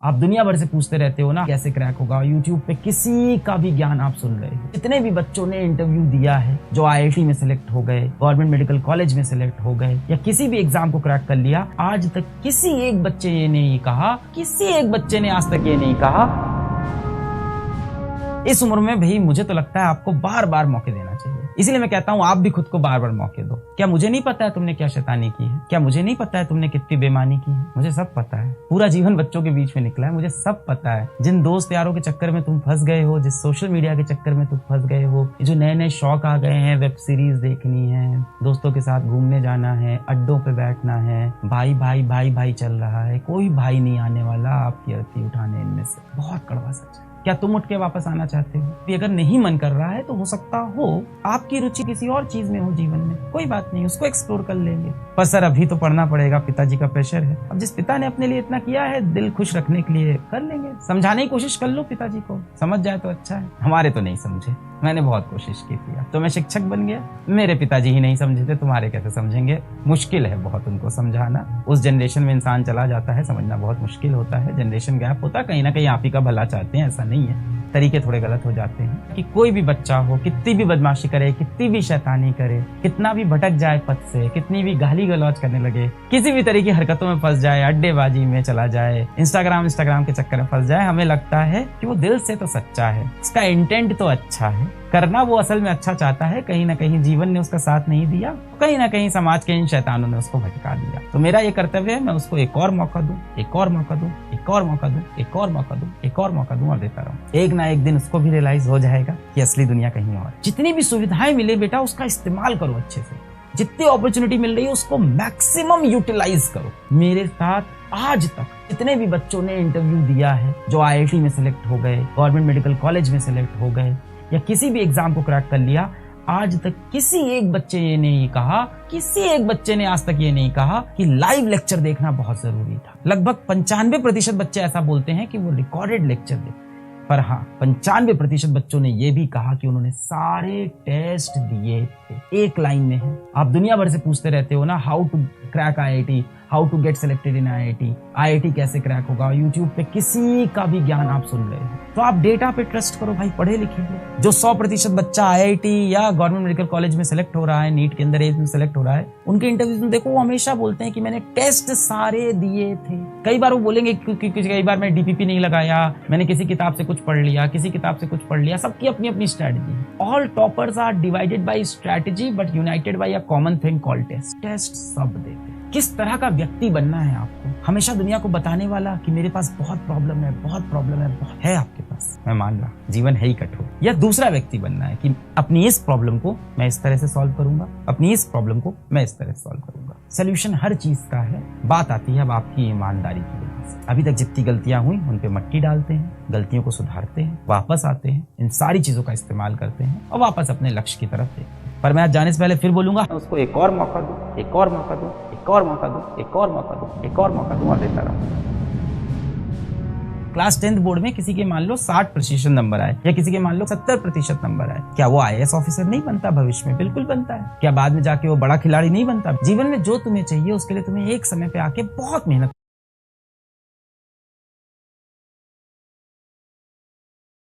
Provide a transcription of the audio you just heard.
आप दुनिया भर से पूछते रहते हो ना कैसे क्रैक होगा। यूट्यूब पे किसी का भी ज्ञान आप सुन रहे हो। जितने भी बच्चों ने इंटरव्यू दिया है, जो आईआईटी में सिलेक्ट हो गए, गवर्नमेंट मेडिकल कॉलेज में सिलेक्ट हो गए या किसी भी एग्जाम को क्रैक कर लिया, आज तक किसी एक बच्चे ने आज तक ये नहीं कहा इस उम्र में भाई मुझे तो लगता है आपको बार बार मौके देना चाहिए। इसीलिए मैं कहता हूं आप भी खुद को बार बार मौके दो। क्या मुझे नहीं पता है तुमने क्या शैतानी की है? क्या मुझे नहीं पता है तुमने कितनी बेईमानी की है? मुझे सब पता है। पूरा जीवन बच्चों के बीच में निकला है, मुझे सब पता है। जिन दोस्त यारों के चक्कर में तुम फंस गए हो, जिस सोशल मीडिया के चक्कर में तुम फंस गए हो, जो नए नए शौक आ गए हैं, वेब सीरीज देखनी है, दोस्तों के साथ घूमने जाना है, अड्डों पे बैठना है, भाई भाई भाई भाई चल रहा है, कोई भाई नहीं आने वाला आपकी अर्थी उठाने इनमें से। बहुत कड़वा सच है। क्या तुम उठ के वापस आना चाहते हो? अगर नहीं मन कर रहा है तो हो सकता हो आपकी रुचि किसी और चीज में हो जीवन में, कोई बात नहीं, उसको एक्सप्लोर कर लेंगे। पर सर अभी तो पढ़ना पड़ेगा, पिताजी का प्रेशर है। अब जिस पिता ने अपने लिए इतना किया है, दिल खुश रखने के लिए कर लेंगे। समझाने की कोशिश कर लो पिताजी को, समझ जाए तो अच्छा है। हमारे तो नहीं समझे, मैंने बहुत कोशिश की थी, तो मैं शिक्षक बन गया। मेरे पिताजी ही नहीं समझे थे, तुम्हारे कैसे समझेंगे? मुश्किल है बहुत उनको समझाना। उस जनरेशन में इंसान चला जाता है, समझना बहुत मुश्किल होता है। जनरेशन गैप होता है, कहीं ना कहीं आप ही का भला चाहते हैं, ऐसा नहीं है, तरीके थोड़े गलत हो जाते हैं। कि कोई भी बच्चा हो, कितनी भी बदमाशी करे, कितनी भी शैतानी करे, कितना भी भटक जाए पथ से, कितनी भी गाली गलौज करने लगे, किसी भी तरह की हरकतों में फंस जाए, अड्डेबाजी में चला जाए, इंस्टाग्राम के चक्कर में फंस जाए, हमें लगता है कि वो दिल से तो सच्चा है, उसका इंटेंट तो अच्छा है, करना वो असल में अच्छा चाहता है। कहीं ना कहीं जीवन ने उसका साथ नहीं दिया, कहीं ना कहीं समाज के इन शैतानों ने उसको भटका दिया। तो मेरा ये कर्तव्य है, मैं उसको एक और मौका दूं, एक और मौका दूं, एक और मौका दूं, एक और मौका दूं, एक और मौका दूं और देता रहूं। एक ना एक दिन उसको भी रियलाइज हो जाएगा कि असली दुनिया कहीं और। जितनी भी सुविधाएं मिले बेटा, उसका इस्तेमाल करो अच्छे से। जितनी अपॉर्चुनिटी मिल रही है उसको मैक्सिमम यूटिलाइज करो। मेरे साथ आज तक जितने भी बच्चों ने इंटरव्यू दिया है, जो आईआईटी में सिलेक्ट हो गए, गवर्नमेंट मेडिकल कॉलेज में सिलेक्ट हो गए या किसी भी एग्जाम को क्रैक कर लिया, आज तक किसी एक बच्चे ने आज तक ये नहीं कहा कि लाइव लेक्चर देखना बहुत जरूरी था। लगभग 95% बच्चे ऐसा बोलते हैं कि वो रिकॉर्डेड लेक्चर देखते, पर हाँ 95% बच्चों ने ये भी कहा कि उन्होंने सारे टेस्ट दिए थे। एक लाइन में है। आप दुनिया भर से पूछते रहते हो ना, how to crack IIT, how to get selected in IIT कैसे क्रैक होगा। यूट्यूब पे किसी का भी ज्ञान आप सुन रहे हो, तो आप डेटा पे ट्रस्ट करो भाई, पढ़े लिखे हो। जो 100% बच्चा आईआईटी या गवर्नमेंट मेडिकल कॉलेज में सिलेक्ट हो रहा है, नीट के अंदर एज में सिलेक्ट हो रहा है, उनके इंटरव्यूज में देखो वो हमेशा बोलते हैं कि मैंने टेस्ट सारे दिए थे। कई बार वो बोलेंगे क्योंकि कई बार मैं डीपीपी नहीं लगाया, मैंने किसी किताब से कुछ पढ़ लिया, किसी किताब से कुछ पढ़ लिया। सबकी अपनी अपनी स्ट्रैटेजी है। All toppers are divided by strategy but united by a common thing called test. Test सब देते हैं। किस तरह का व्यक्ति बनना है आपको? हमेशा दुनिया को बताने वाला कि मेरे पास बहुत प्रॉब्लम है, बहुत प्रॉब्लम है आपके पास, मैं मान रहा, जीवन है ही कठोर। या दूसरा व्यक्ति बनना है कि अपनी इस प्रॉब्लम को मैं इस तरह से सॉल्व करूंगा, अपनी इस प्रॉब्लम को मैं इस तरह से सॉल्व करूंगा। सोल्यूशन हर चीज का है, बात आती है अब आपकी ईमानदारी की वजह से। अभी तक जितनी गलतियां हुई उन पे मट्टी डालते हैं, गलतियों को सुधारते हैं, वापस आते हैं, इन सारी चीजों का इस्तेमाल करते हैं और वापस अपने लक्ष्य की तरफ देखते हैं। पर मैं आज जाने से पहले फिर बोलूंगा, उसको एक और मौका दूं, एक और मौका दूं, एक और मौका दूं, एक और मौका दूं, एक और मौका दूं और देता रहूं। क्लास 10th बोर्ड में किसी के मान लो 60% नंबर आए या किसी के मान लो 70% नंबर आए, क्या वो आईएएस ऑफिसर नहीं बनता भविष्य में? बिल्कुल बनता है। क्या बाद में जाके वो बड़ा खिलाड़ी नहीं बनता? जीवन में जो तुम्हें चाहिए उसके लिए तुम्हें एक समय पे आके बहुत मेहनत